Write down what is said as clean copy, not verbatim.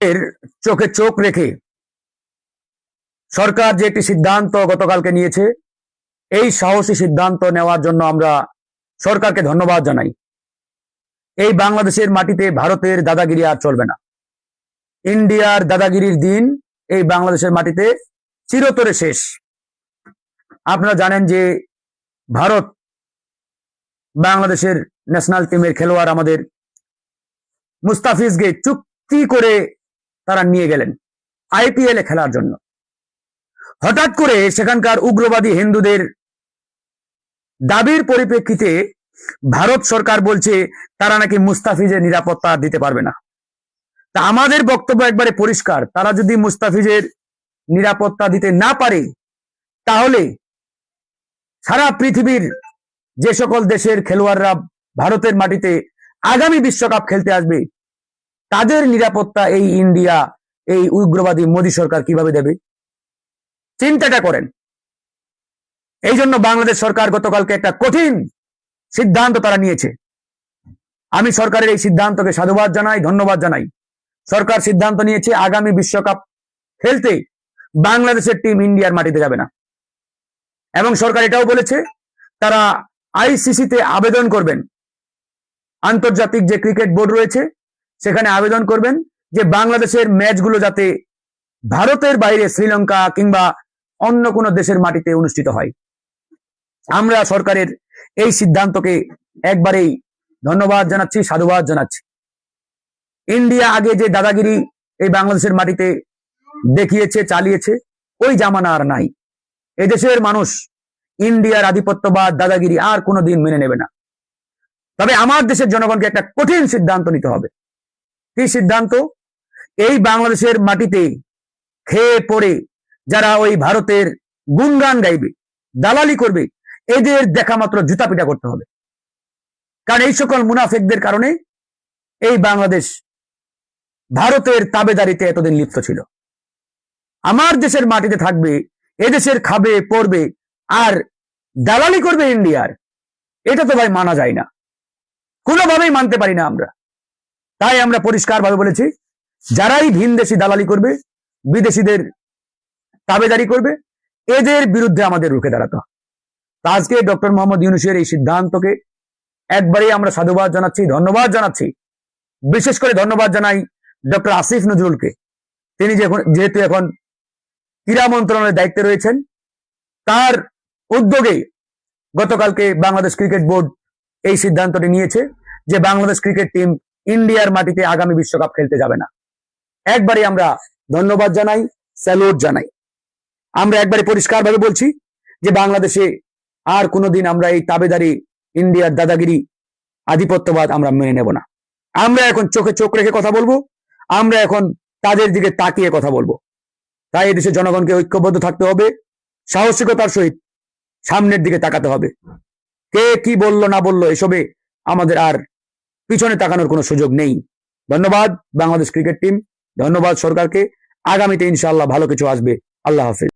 এর চোখে চোখ রেখে সরকার যে একটি সিদ্ধান্ত গতকালকে নিয়েছে, এই সাহসী সিদ্ধান্ত নেওয়ার জন্য আমরা সরকারকে ধন্যবাদ জানাই। এই বাংলাদেশের মাটিতে ভারতের দাদাগিরি আর চলবে না। ইন্ডিয়ার দাদাগিরির দিন এই বাংলাদেশের মাটিতে চিরতরে শেষ। আপনারা জানেন যে ভারত বাংলাদেশের ন্যাশনাল টিমের খেলোয়াড় আমাদের মুস্তাফিজকে চুক্তি করে তারা নিয়ে গেলেন আইপিএল এ খেলার জন্য। হঠাৎ করে সেখানকার উগ্রবাদী হিন্দুদের দাবির পরিপ্রেক্ষিতে ভারত সরকার বলছে তারা নাকি মুস্তাফিজের নিরাপত্তা দিতে পারবে না। তা আমাদের বক্তব্য একবারে পরিষ্কার, তারা যদি মুস্তাফিজের নিরাপত্তা দিতে না পারে, তাহলে সারা পৃথিবীর যে সকল দেশের খেলোয়াড়রা ভারতের মাটিতে আগামী বিশ্বকাপ খেলতে আসবে, তাদের নিরাপত্তা এই ইন্ডিয়া, এই উগ্রবাদী মোদী সরকার কিভাবে দেবে? চিন্তাটা করেন। এই জন্য বাংলাদেশ সরকার গতকালকে একটা কঠিন সিদ্ধান্ত তারা নিয়েছে। আমি সরকারের এই সিদ্ধান্তকে সাধুবাদ জানাই, ধন্যবাদ জানাই। সরকার সিদ্ধান্ত নিয়েছে আগামী বিশ্বকাপ খেলতে বাংলাদেশের টিম ইন্ডিয়ার মাটিতে যাবে না। এবং সরকার এটাও বলেছে তারা আইসিসিতে আবেদন করবেন, আন্তর্জাতিক যে ক্রিকেট বোর্ড রয়েছে সেখানে আবেদন করবেন যে বাংলাদেশের ম্যাচগুলো যাতে ভারতের বাইরে শ্রীলঙ্কা কিংবা অন্য কোনো দেশের মাটিতে অনুষ্ঠিত হয়। আমরা সরকারের এই সিদ্ধান্তকে একবারেই ধন্যবাদ জানাচ্ছি, সাধুবাদ জানাচ্ছি। ইন্ডিয়া আগে যে দাদাগিরি এই বাংলাদেশের মাটিতে দেখিয়েছে, চালিয়েছে, ওই জামানা আর নাই। এদেশের মানুষ ইন্ডিয়ার আধিপত্যবাদ, দাদাগিরি আর কোনোদিন মেনে নেবে না। তবে আমার দেশের জনগণকে একটা কঠিন সিদ্ধান্ত নিতে হবে। কি সিদ্ধান্ত? এই বাংলাদেশের মাটিতে খেয়ে পড়ে যারা ওই ভারতের গুণগান গাইবে, দালালি করবে, এদের দেখা মাত্র জুতা পিটা করতে হবে। কারণ এই সকল মুনাফেকদের কারণে এই বাংলাদেশ ভারতের তাবেদারিতে এতদিন লিপ্ত ছিল। আমার দেশের মাটিতে থাকবে, এদেশের খাবে পড়বে আর দালালি করবে ইন্ডিয়ার, এটা তো ভাই মানা যায় না, কোনোভাবেই মানতে পারি না আমরা। তাই আমরা পরিষ্কারভাবে বলেছি, যারাই ভিনদেশি দালালি করবে, বিদেশিদের তাবেদারি করবে, এদের বিরুদ্ধে আমাদের রুখে দাঁড়াতে হবে। আজকে ডক্টর মোহাম্মদ ইউনূসের এই সিদ্ধান্তকে একবারেই আমরা সাধুবাদ জানাচ্ছি, ধন্যবাদ জানাচ্ছি। বিশেষ করে ধন্যবাদ জানাই ডক্টর আসিফ নজরুলকে। তিনি যেহেতু এখন ক্রীড়া মন্ত্রণালয়ের দায়িত্বে রয়েছেন, তার উদ্যোগে গতকালকে বাংলাদেশ ক্রিকেট বোর্ড এই সিদ্ধান্তটি নিয়েছে যে বাংলাদেশ ক্রিকেট টিম ইন্ডিয়ার মাটিতে আগামী বিশ্বকাপ খেলতে যাবে না। একবারে আমরা ধন্যবাদ জানাই, স্যালুট জানাই। আমরা একবারে পরিষ্কারভাবে বলছি যে বাংলাদেশে আর কোনোদিন আমরা এই তাবেদারি, ইন্ডিয়ার দাদাগিরি, আধিপত্যবাদ আমরা মেনে নেব না। আমরা এখন চোখে চোখ রেখে কথা বলবো, আমরা এখন তাদের দিকে তাকিয়ে কথা বলবো। তাই এদেশের জনগণকে ঐক্যবদ্ধ থাকতে হবে, সাহসিকতার সহিত সামনের দিকে তাকাতে হবে। কে কি বললো না বললো এসবে আমাদের আর পিছনে তাকানোর কোনো সুযোগ নেই। ধন্যবাদ বাংলাদেশ ক্রিকেট টিম, ধন্যবাদ সরকারকে। আগামীতে ইনশাআল্লাহ ভালো কিছু আসবে। আল্লাহ হাফেজ।